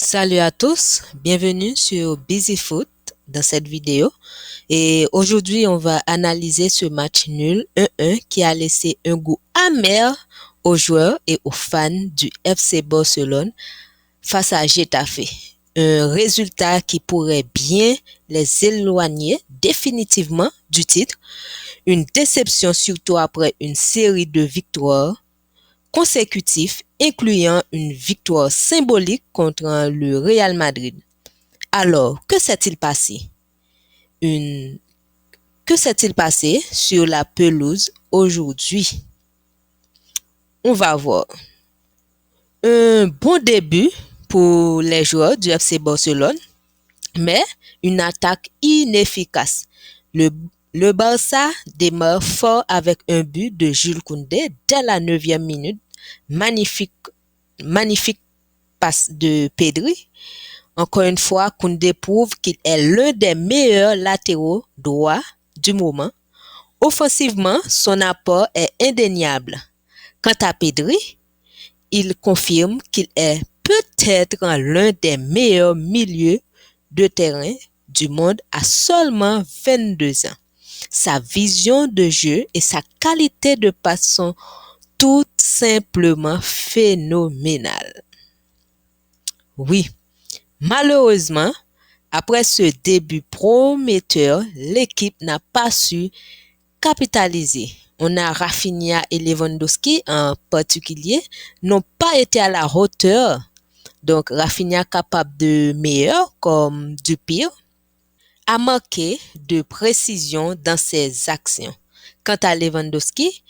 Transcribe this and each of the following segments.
Salut à tous, bienvenue sur Busy Foot dans cette vidéo. Et aujourd'hui, on va analyser ce match nul 1-1 qui a laissé un goût amer aux joueurs et aux fans du FC Barcelone face à Getafe. Un résultat qui pourrait bien les éloigner définitivement du titre. Une déception surtout après une série de victoires consécutifs, incluant une victoire symbolique contre le Real Madrid. Alors, que s'est-il passé? Que s'est-il passé sur la pelouse aujourd'hui? On va voir. Un bon début pour les joueurs du FC Barcelone, mais une attaque inefficace. Le Barça démarre fort avec un but de Jules Koundé dès la 9e minute. Magnifique passe de Pedri. Encore une fois, Koundé prouve qu'il est l'un des meilleurs latéraux droits du moment. Offensivement, son apport est indéniable. Quant à Pedri, il confirme qu'il est peut-être l'un des meilleurs milieux de terrain du monde à seulement 22 ans. Sa vision de jeu et sa qualité de passe sont tout simplement phénoménales. Oui, malheureusement, après ce début prometteur, l'équipe n'a pas su capitaliser. On a Rafinha et Lewandowski en particulier n'ont pas été à la hauteur. Donc Rafinha capable de meilleur comme du pire, a manqué de précision dans ses actions. Quant à Lewandowski,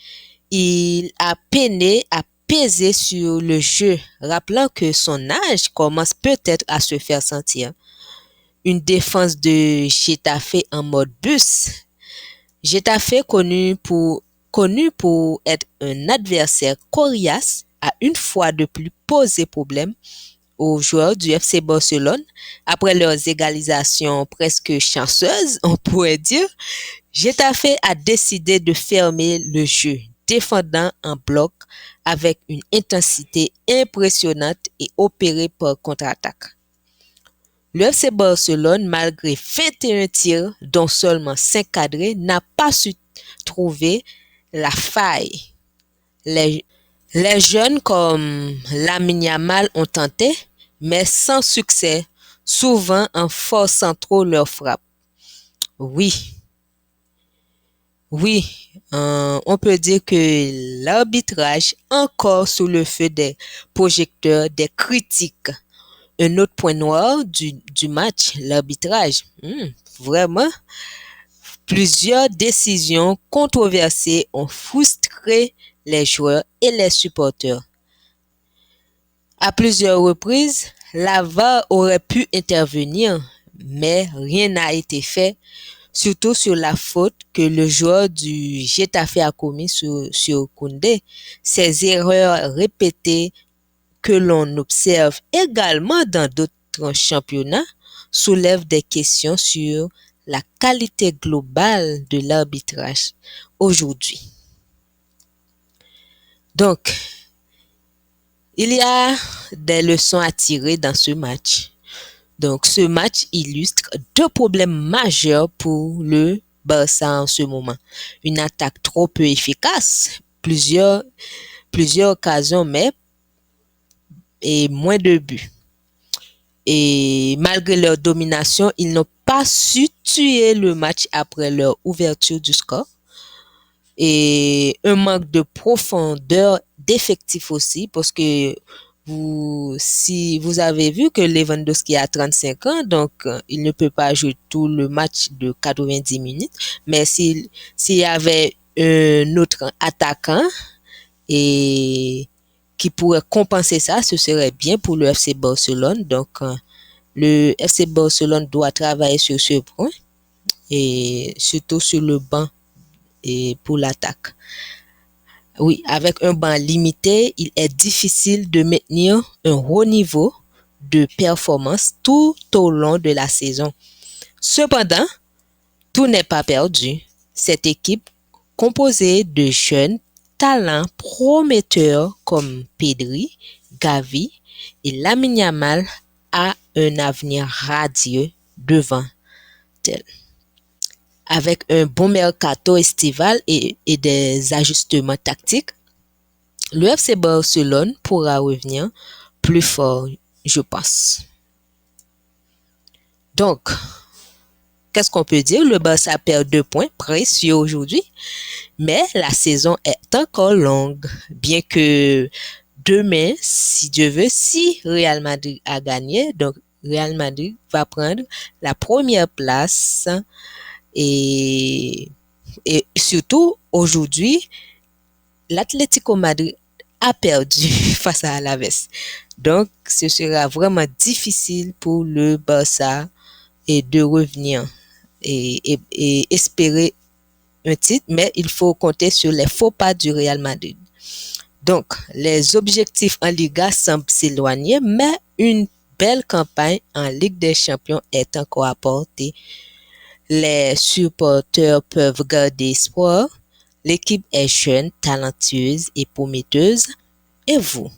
il a peiné à peser sur le jeu, rappelant que son âge commence peut-être à se faire sentir. Une défense de Getafe en mode bus. Getafe connu pour être un adversaire coriace a une fois de plus posé problème aux joueurs du FC Barcelone. Après leurs égalisations presque chanceuses, on pourrait dire, Getafe a décidé de fermer le jeu, défendant en bloc avec une intensité impressionnante et opéré par contre-attaque. Le FC Barcelone, malgré 21 tirs, dont seulement 5 cadrés, n'a pas su trouver la faille. Les jeunes comme Lamine Yamal ont tenté, mais sans succès, souvent en forçant trop leur frappe. Oui, on peut dire que l'arbitrage, encore sous le feu des projecteurs, des critiques. Un autre point noir du match, l'arbitrage. Vraiment, plusieurs décisions controversées ont frustré les joueurs et les supporters. À plusieurs reprises, la VAR aurait pu intervenir, mais rien n'a été fait, surtout sur la faute que le joueur du Getafe a commis sur Koundé. Ces erreurs répétées que l'on observe également dans d'autres championnats soulèvent des questions sur la qualité globale de l'arbitrage aujourd'hui. Donc, il y a des leçons à tirer dans ce match. Donc, ce match illustre deux problèmes majeurs pour le Barça en ce moment. Une attaque trop peu efficace, plusieurs occasions, mais et moins de buts. Et malgré leur domination, ils n'ont pas su tuer le match après leur ouverture du score. Et un manque de profondeur d'effectif aussi, parce que si vous avez vu que Lewandowski a 35 ans, donc il ne peut pas jouer tout le match de 90 minutes. Mais s'il y avait un autre attaquant et qui pourrait compenser ça, ce serait bien pour le FC Barcelone. Donc, le FC Barcelone doit travailler sur ce point et surtout sur le banc et pour l'attaque. Oui, avec un banc limité, il est difficile de maintenir un haut niveau de performance tout au long de la saison. Cependant, tout n'est pas perdu. Cette équipe, composée de jeunes talents prometteurs comme Pedri, Gavi et Lamine Yamal, a un avenir radieux devant elle. Avec un bon mercato estival et des ajustements tactiques, le FC Barcelone pourra revenir plus fort, je pense. Donc, qu'est-ce qu'on peut dire? Le Barça perd 2 points précieux aujourd'hui, mais la saison est encore longue, bien que demain, si Dieu veut, si Real Madrid a gagné, donc Real Madrid va prendre la première place et surtout aujourd'hui, l'Atlético Madrid a perdu face à Alaves. Donc, ce sera vraiment difficile pour le Barça de revenir et espérer un titre, mais il faut compter sur les faux pas du Real Madrid. Donc, les objectifs en Liga semblent s'éloigner, mais une belle campagne en Ligue des Champions est encore à portée. Les supporters peuvent garder espoir. L'équipe est jeune, talentueuse et prometteuse. Et vous,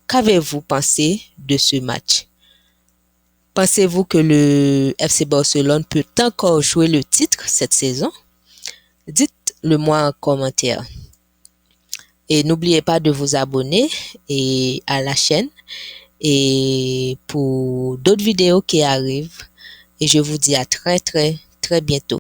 qu'avez-vous pensé de ce match? Pensez-vous que le FC Barcelone peut encore jouer le titre cette saison? Dites-le moi en commentaire. Et n'oubliez pas de vous abonner à la chaîne et pour d'autres vidéos qui arrivent. Et je vous dis à très bientôt.